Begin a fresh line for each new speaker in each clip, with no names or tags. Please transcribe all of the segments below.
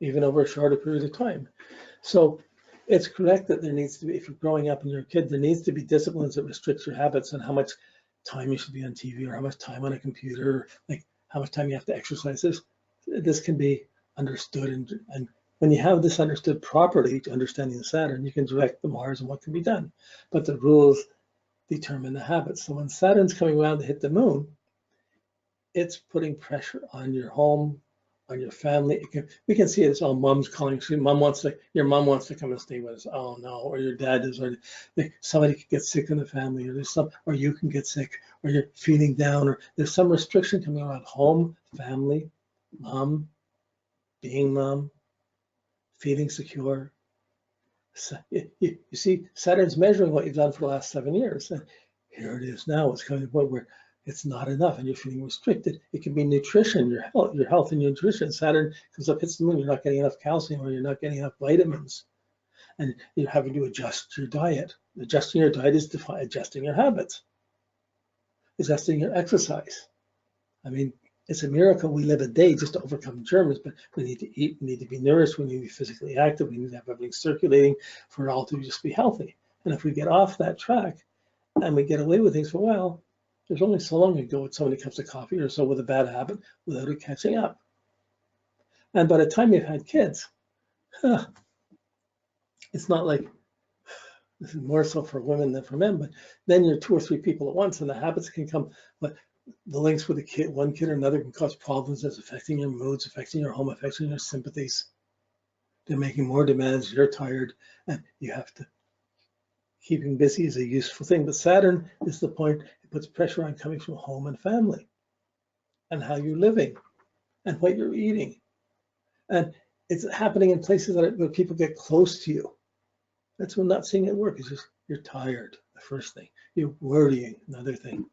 even over a shorter period of time. So it's correct that there needs to be, if you're growing up and you're a kid, there needs to be disciplines that restrict your habits and how much time you should be on TV or how much time on a computer, like how much time you have to exercise. This can be understood, and when you have this understood properly, understanding the Saturn, you can direct the Mars and what can be done. But the rules determine the habits. So when Saturn's coming around to hit the moon, it's putting pressure on your home, on your family. We can see it. It's all moms calling. Your mom wants to come and stay with us. Oh no, or your dad is, or somebody could get sick in the family, or you can get sick, or you're feeling down, or there's some restriction coming around home, family, mom, being mom, feeling secure. So you see, Saturn's measuring what you've done for the last 7 years, and here it is now. It's coming to the point where it's not enough and you're feeling restricted. It can be nutrition, your health and your nutrition. Saturn comes up, hits the moon, you're not getting enough calcium or you're not getting enough vitamins. And you're having to adjust your diet. Adjusting your diet is adjusting your habits, adjusting your exercise. I mean, it's a miracle we live a day just to overcome germs, but we need to eat, we need to be nourished, we need to be physically active, we need to have everything circulating for it all to just be healthy. And if we get off that track and we get away with things for a while, there's only so long you go with so many cups of coffee or so with a bad habit without it catching up. And by the time you've had kids, it's not like, this is more so for women than for men, but then you're 2 or 3 people at once and the habits can come, but the links with a kid, one kid or another can cause problems that's affecting your moods, affecting your home, affecting your sympathies. They're making more demands, you're tired, and you have to. Keeping busy is a useful thing, but Saturn is the point. It puts pressure on coming from home and family and how you're living and what you're eating. And it's happening in places where people get close to you. That's when not seeing it work. It's just, you're tired, the first thing. You're worrying, another thing.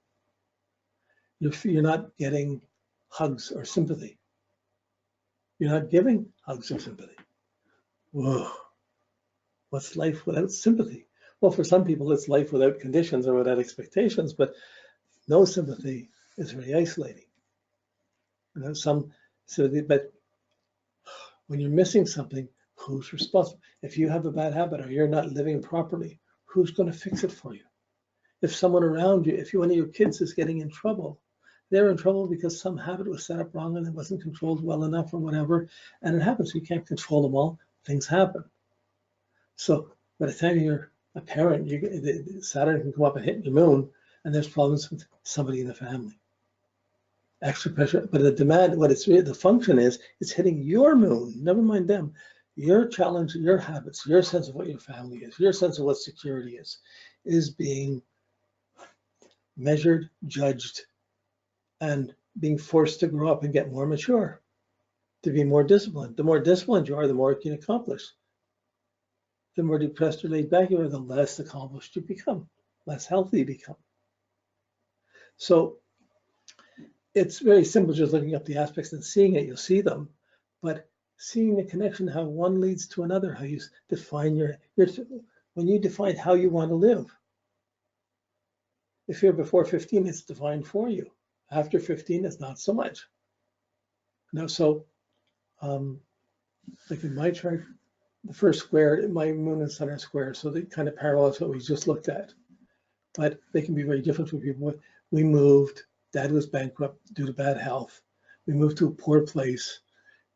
You're not getting hugs or sympathy. You're not giving hugs or sympathy. Whoa, what's life without sympathy? Well, for some people, it's life without conditions or without expectations, but no sympathy is very isolating. But when you're missing something, who's responsible? If you have a bad habit or you're not living properly, who's going to fix it for you? If someone around you, if one of your kids is getting in trouble, they're in trouble because some habit was set up wrong and it wasn't controlled well enough or whatever, and it happens. You can't control them all. Things happen. So by the time you're a parent, Saturn can come up and hit your moon, and there's problems with somebody in the family. Extra pressure, but the demand, the function is, it's hitting your moon, never mind them. Your challenge, your habits, your sense of what your family is, your sense of what security is being measured, judged, and being forced to grow up and get more mature, to be more disciplined. The more disciplined you are, the more you can accomplish. The more depressed or laid back you are, the less accomplished you become, less healthy you become. So it's very simple just looking up the aspects and seeing it, you'll see them, but seeing the connection, how one leads to another, how you define when you define how you want to live. If you're before 15, it's defined for you. After 15, it's not so much. So like in my chart, the first square, my moon and sun are square, so they kind of parallels what we just looked at. But they can be very different for people. We moved, Dad was bankrupt due to bad health. We moved to a poor place,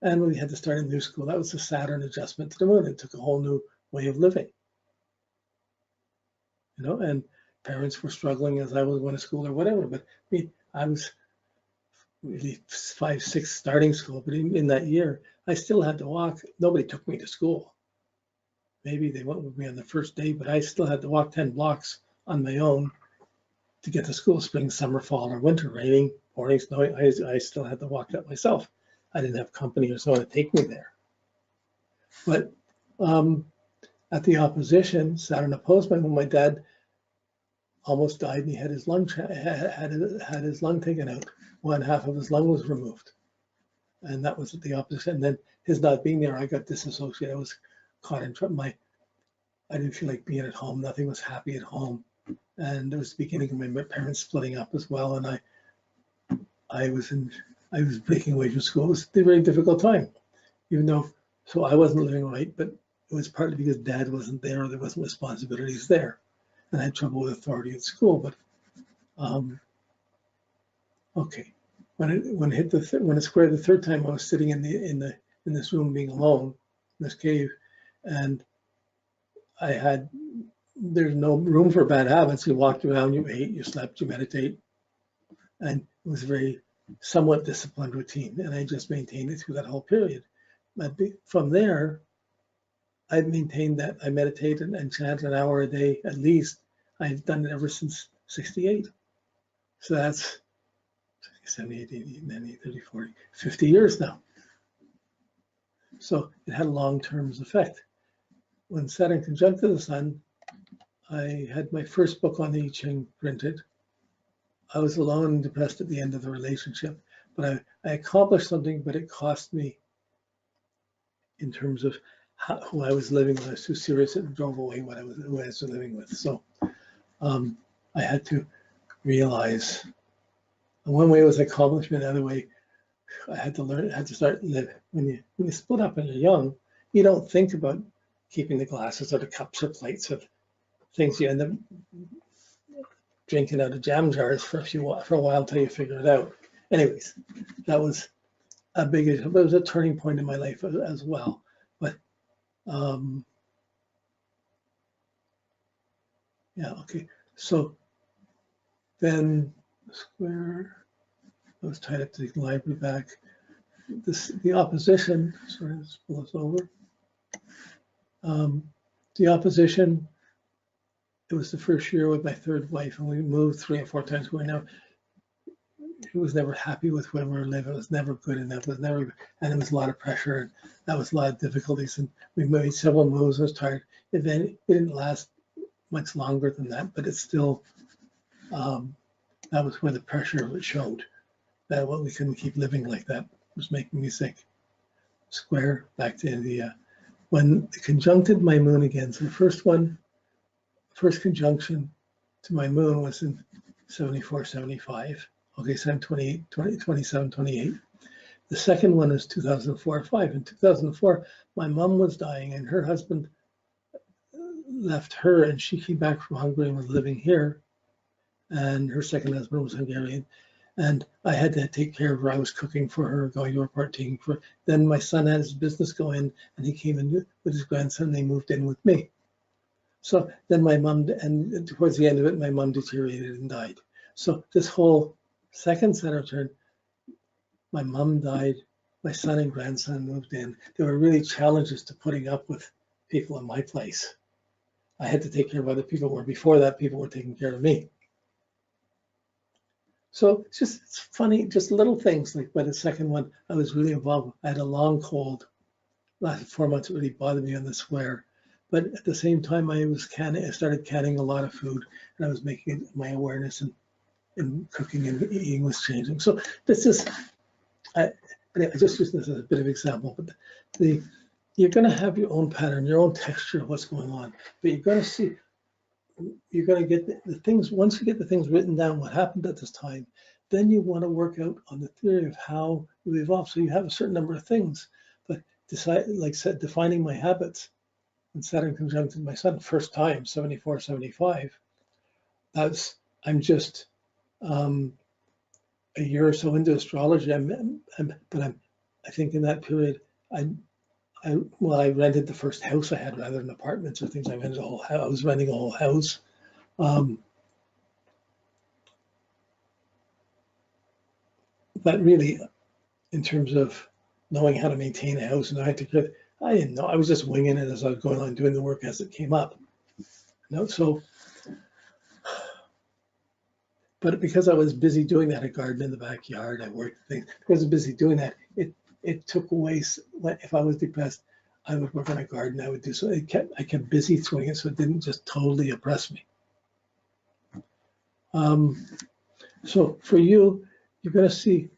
and we had to start a new school. That was the Saturn adjustment to the moon. It took a whole new way of living. And parents were struggling as I was going to school or whatever, but I was really 5, 6 starting school, but in that year, I still had to walk. Nobody took me to school. Maybe they went with me on the first day, but I still had to walk 10 blocks on my own to get to school, spring, summer, fall, or winter, raining, pouring, snowing. I still had to walk that myself. I didn't have company or someone to take me there. But at the opposition, Saturn opposed me when my dad almost died and he had his lung had his lung taken out. 1/2 of his lung was removed. And that was at the opposite. And then his not being there, I got disassociated. I was caught in trouble. I didn't feel like being at home. Nothing was happy at home. And it was the beginning of my parents splitting up as well. And I was breaking away from school. It was a very difficult time, even though So I wasn't living right, but it was partly because Dad wasn't there, or there wasn't responsibilities there, and I had trouble with authority at school. But okay, when it squared the third time, I was sitting in this room being alone in this cave, and there's no room for bad habits. You walked around, you ate, you slept, you meditate, and it was a very somewhat disciplined routine, and I just maintained it through that whole period. But from there, I maintained that I meditate and chant an hour a day at least. I've done it ever since 68. So that's 78, 80, 90, 30, 40, 50 years now. So it had a long-term effect. When Saturn conjuncted the Sun, I had my first book on the I Ching printed. I was alone and depressed at the end of the relationship, but I accomplished something, but it cost me in terms of who I was living with. I was too serious and drove away who I was living with. So I had to realize, one way was accomplishment, the other way I had to start living. When you split up and you're young, you don't think about keeping the glasses or the cups or plates of things. You end up drinking out of jam jars for a while until you figure it out. Anyways, that was it was a turning point in my life as well. But yeah, okay. So then square, I was tied up to the library back. The opposition, sorry, let's pull this over. The opposition, it was the first year with my third wife, and we moved 3 or 4 times. He was never happy with where we were living. It was never good enough. And there was a lot of pressure, and that was a lot of difficulties. And we made several moves. I was tired. It didn't last much longer than that, but it's still, that was where the pressure of it showed. That we couldn't keep living like that. It was making me sick. Square back to India. When it conjuncted my moon again, so the first conjunction to my moon was in 74, 75. Okay, so I'm 28, 27, 28. The second one is 2004, 5. In 2004, my mom was dying and her husband left her, and she came back from Hungary and was living here. And her second husband was Hungarian. And I had to take care of her. I was cooking for her, going to her part, taking for her. Then my son had his business going, and he came in with his grandson. They moved in with me. So then my mom, and towards the end of it, my mom deteriorated and died. So this whole second Saturn return, my mom died, my son and grandson moved in. There were really challenges to putting up with people in my place. I had to take care of other people, where before that, people were taking care of me. So it's funny, just little things. Like by the second one, I was really involved. I had a long cold. Lasted 4 months. It really bothered me on the square. But at the same time, I started canning a lot of food, and I was making my awareness and cooking and eating was changing. So this is, I just use this as a bit of example. But you're going to have your own pattern, your own texture of what's going on. But you're going to see. You're going to get the things, once you get the things written down, what happened at this time, then you want to work out on the theory of how you evolve. So you have a certain number of things, but defining my habits, and Saturn conjuncted my Sun first time, 74, 75, I'm just a year or so into astrology. I think in that period, I rented the first house I had rather than apartments or things. I rented a whole house. I was renting a whole house. But really, in terms of knowing how to maintain a house and I didn't know. I was just winging it as I was going on, doing the work as it came up. So, but because I was busy doing that, I gardened in the backyard, I worked things. Because I was busy doing that, it took away. If I was depressed, I would work on a garden. I would do so. I kept busy doing it, so it didn't just totally oppress me. So for you, you're going to see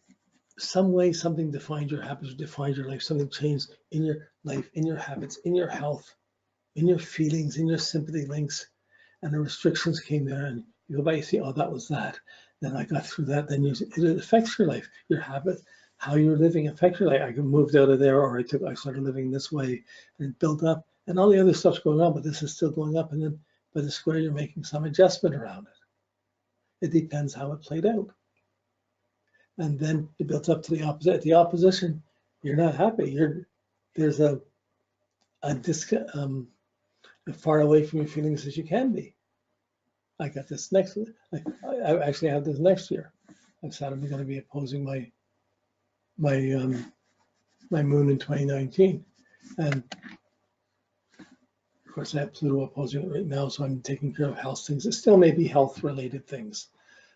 some way something defined your habits, defined your life. Something changed in your life, in your habits, in your health, in your feelings, in your sympathy links, and the restrictions came there. And you go by, you see, oh, that was that. Then I got through that. Then it affects your life, your habit. how you're living affects you. Like I moved out of there, or I started living this way, and it built up, and all the other stuff's going on, but this is still going up, and then by the square you're making some adjustment around it. It depends how it played out. And then it built up to the opposite. At the opposition, you're not happy. There's a far away from your feelings as you can be. I got this next. I actually have this next year. I'm Saturn going to be opposing my moon in 2019, and of course I have Pluto opposing it right now, so I'm taking care of health things. It still may be health related things,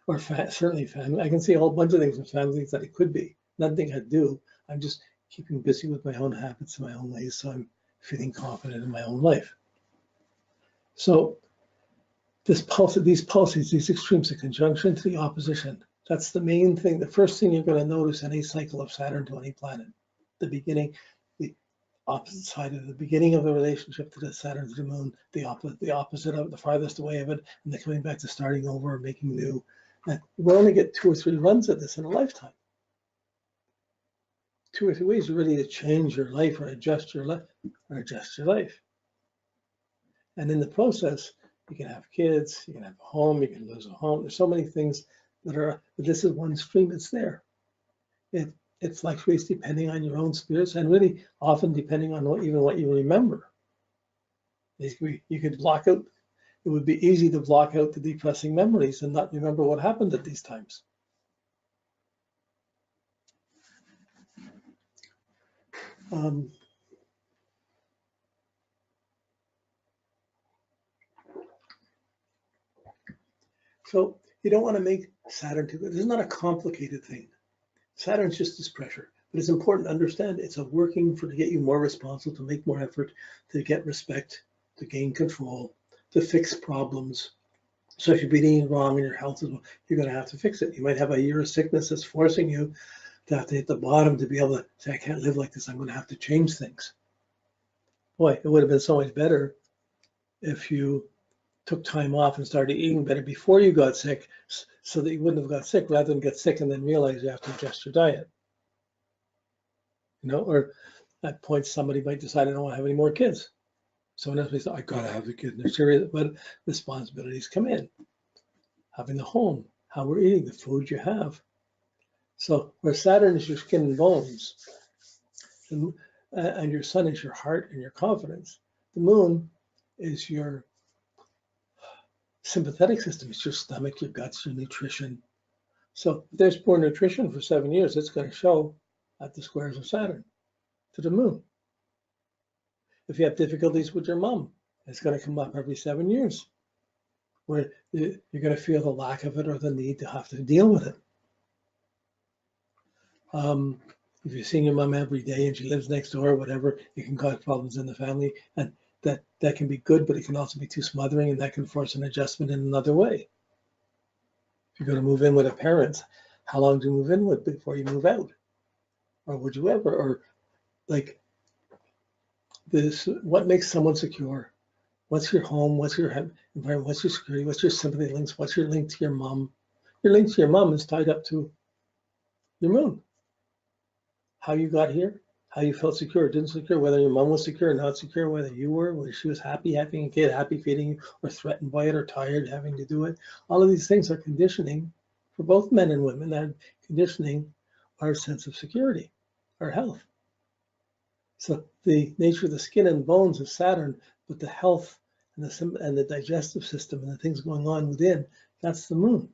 or certainly family. I can see a whole bunch of things with family things that it could be. Nothing I do. I'm just keeping busy with my own habits and my own ways, so I'm feeling confident in my own life. So these pulses, these extremes, the conjunction to the opposition, that's the main thing. The first thing you're going to notice any cycle of Saturn to any planet, the beginning, the opposite side of the beginning of the relationship to the Saturn to the moon, the opposite of it, the farthest away of it, and then coming back to starting over, making new. And we'll only get 2 or 3 runs at this in a lifetime. 2 or 3 ways really to change your life or adjust your life And in the process, you can have kids, you can have a home, you can lose a home. There's so many things that are, but this is one stream, it's there. It fluctuates depending on your own spirits, and really often depending on what you remember. You could block out, it would be easy to block out the depressing memories and not remember what happened at these times. So you don't want to make Saturn too good. This is not a complicated thing. Saturn's just this pressure, but it's important to understand it's a working to get you more responsible, to make more effort, to get respect, to gain control, to fix problems. So if you're eating wrong and your health is wrong, you're going to have to fix it. You might have a year of sickness that's forcing you to have to hit the bottom to be able to say, I can't live like this. I'm going to have to change things. Boy, it would have been so much better if you took time off and started eating better before you got sick, so that you wouldn't have got sick, rather than get sick and then realize you have to adjust your diet. Or at points somebody might decide I don't want to have any more kids. Someone else may say, I gotta have the kid. And they're serious, but responsibilities come in. Having the home, how we're eating, the food you have. So where Saturn is your skin and bones, and your sun is your heart and your confidence, the moon is your sympathetic system. It's your stomach, your guts, your nutrition. So if there's poor nutrition for 7 years, it's going to show at the squares of Saturn to the moon. If you have difficulties with your mom, it's going to come up every 7 years, where you're going to feel the lack of it or the need to have to deal with it. If you're seeing your mom every day and she lives next door or whatever, it can cause problems in the family, and that can be good, but it can also be too smothering, and that can force an adjustment in another way. If you're going to move in with a parent, how long do you move in with before you move out? Or would you ever? Or like this, what makes someone secure? What's your home? What's your environment? What's your security? What's your sympathy links? What's your link to your mom? Your link to your mom is tied up to your moon. How you got here, how you felt secure or didn't secure, whether your mom was secure or not secure, whether you were, whether she was happy having a kid, happy feeding you, or threatened by it, or tired having to do it. All of these things are conditioning for both men and women, that conditioning our sense of security, our health. So the nature of the skin and bones of Saturn, but the health and the digestive system and the things going on within, that's the moon.